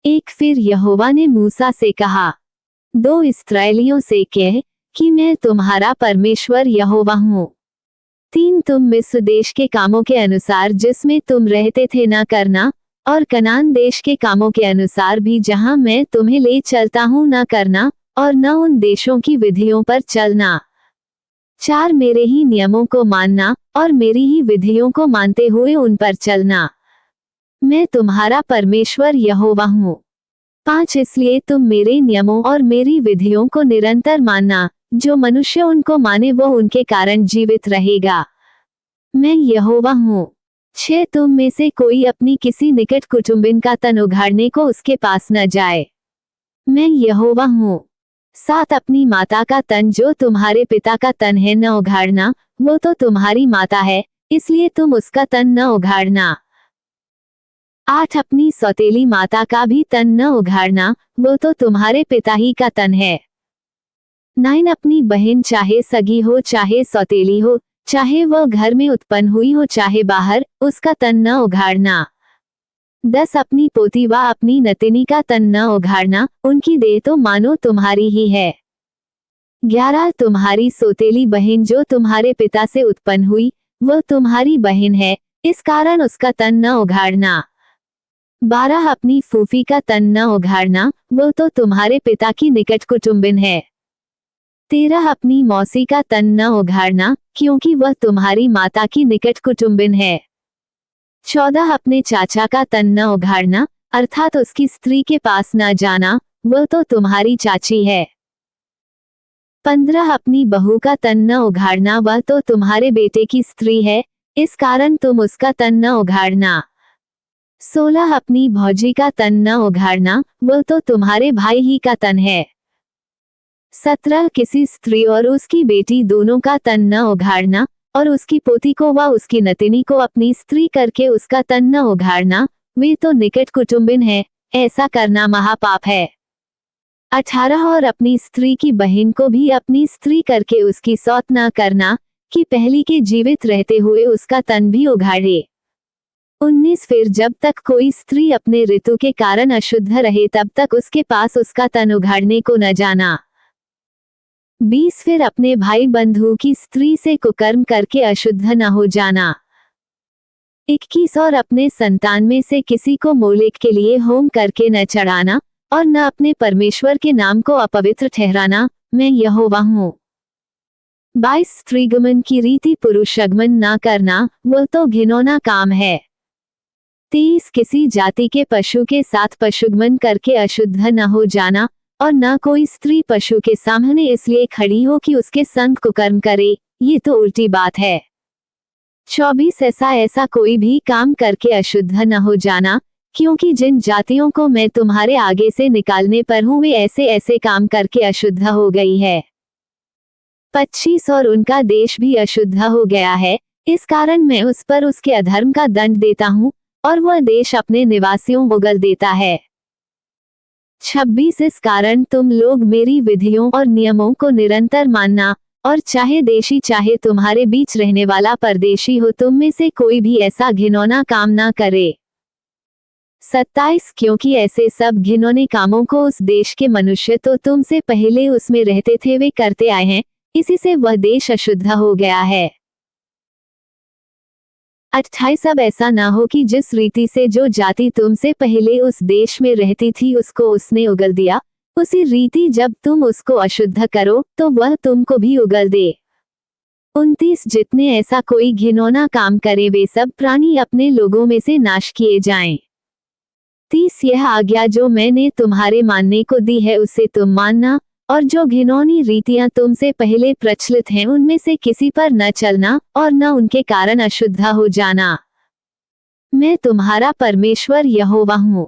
एक फिर यहोवा ने मूसा से कहा, 2 इस्राएलियों से कह कि मैं तुम्हारा परमेश्वर यहोवा हूँ। 3 तुम मिस्र देश के कामों के अनुसार जिसमें तुम रहते थे न करना, और कनान देश के कामों के अनुसार भी जहाँ मैं तुम्हें ले चलता हूँ न करना, और न उन देशों की विधियों पर चलना। 4 मेरे ही नियमों को मानना और मेरी ही विधियों को मानते हुए उन पर चलना। मैं तुम्हारा परमेश्वर यहोवा हूँ। 5 इसलिए तुम मेरे नियमों और मेरी विधियों को निरंतर मानना, जो मनुष्य उनको माने वो उनके कारण जीवित रहेगा। मैं यहोवा हूँ। 6 तुम में से कोई अपनी किसी निकट कुटुंबिन का तन उघाड़ने को उसके पास न जाए। मैं यहोवा हूँ। 7 अपनी माता का तन जो तुम्हारे पिता का तन है न उघाड़ना, वो तो तुम्हारी माता है, इसलिए तुम उसका तन न उघाड़ना। 8 अपनी सौतेली माता का भी तन न उघाड़ना, वो तो तुम्हारे पिता ही का तन है। 9 अपनी बहन चाहे सगी हो चाहे सौतेली हो, चाहे वह घर में उत्पन्न हुई हो चाहे बाहर, उसका तन न उघाड़ना। 10 अपनी पोती व अपनी नतिनी का तन न उघाड़ना, उनकी देह तो मानो तुम्हारी ही है। 11 तुम्हारी सौतेली बहन जो तुम्हारे पिता से उत्पन्न हुई, वह तुम्हारी बहन है, इस कारण उसका तन न उघाड़ना। 12 अपनी फूफी का तन न उघाड़ना, वो तो तुम्हारे पिता की निकट कुटुंबिन है। 13 अपनी मौसी का तन न उघाड़ना, क्योंकि वह तुम्हारी माता की निकट कुटुंबिन है। 14 अपने चाचा का तन न उघाड़ना, अर्थात उसकी स्त्री के पास न जाना, वह तो तुम्हारी चाची है। 15 अपनी बहू का तन न उघाड़ना, वह तो तुम्हारे बेटे की स्त्री है, इस कारण तुम उसका तन न उघाड़ना। 16 अपनी भौजी का तन न उघाड़ना, वह तो तुम्हारे भाई ही का तन है। 17 किसी स्त्री और उसकी बेटी दोनों का तन न उघाड़ना, और उसकी पोती को व उसकी नतिनी को अपनी स्त्री करके उसका तन न उघाड़ना, वे तो निकट कुटुंबिन है, ऐसा करना महापाप है। 18 और अपनी स्त्री की बहन को भी अपनी स्त्री करके उसकी सौत न करना, कि पहली के जीवित रहते हुए उसका तन भी उघाड़े। 19 फिर जब तक कोई स्त्री अपने ऋतु के कारण अशुद्ध रहे तब तक उसके पास उसका तन उघाड़ने को न जाना। 20 फिर अपने भाई बंधु की स्त्री से कुकर्म करके अशुद्ध न हो जाना। 21 और अपने संतान में से किसी को मोलेक के लिए होम करके न चढ़ाना, और न अपने परमेश्वर के नाम को अपवित्र ठहराना, मैं यहोवा हूँ। 22 स्त्रीगमन की रीति पुरुषगमन न करना, वह तो घिनौना काम है। 23 किसी जाति के पशु के साथ पशुगमन करके अशुद्ध न हो जाना, और न कोई स्त्री पशु के सामने इसलिए खड़ी हो कि उसके संग कुकर्म करे, ये तो उल्टी बात है। 24 ऐसा कोई भी काम करके अशुद्ध न हो जाना, क्योंकि जिन जातियों को मैं तुम्हारे आगे से निकालने पर हूँ वे ऐसे काम करके अशुद्ध हो गई है। 25 और उनका देश भी अशुद्ध हो गया है, इस कारण मैं उस पर उसके अधर्म का दंड देता हूँ, और वह देश अपने निवासियों उगल देता है। 26 इस कारण तुम लोग मेरी विधियों और नियमों को निरंतर मानना, और चाहे देशी चाहे तुम्हारे बीच रहने वाला परदेशी हो, तुम में से कोई भी ऐसा घिनौना काम ना करे। 27 क्योंकि ऐसे सब घिनौने कामों को उस देश के मनुष्य तो तुमसे पहले उसमें रहते थे वे करते आए हैं, इसी से वह देश अशुद्ध हो गया है। 28 अब ऐसा ना हो कि जिस रीति से जो जाति तुमसे पहले उस देश में रहती थी उसको उसने उगल दिया, उसी रीति जब तुम उसको अशुद्ध करो तो वह तुमको भी उगल दे। 29 जितने ऐसा कोई घिनौना काम करे वे सब प्राणी अपने लोगों में से नाश किए जाएं। 30 यह आज्ञा जो मैंने तुम्हारे मानने को दी है उसे तुम मानना, और जो घिनौनी रीतियां तुमसे पहले प्रचलित हैं उनमें से किसी पर न चलना और न उनके कारण अशुद्ध हो जाना। मैं तुम्हारा परमेश्वर यहोवा हूँ।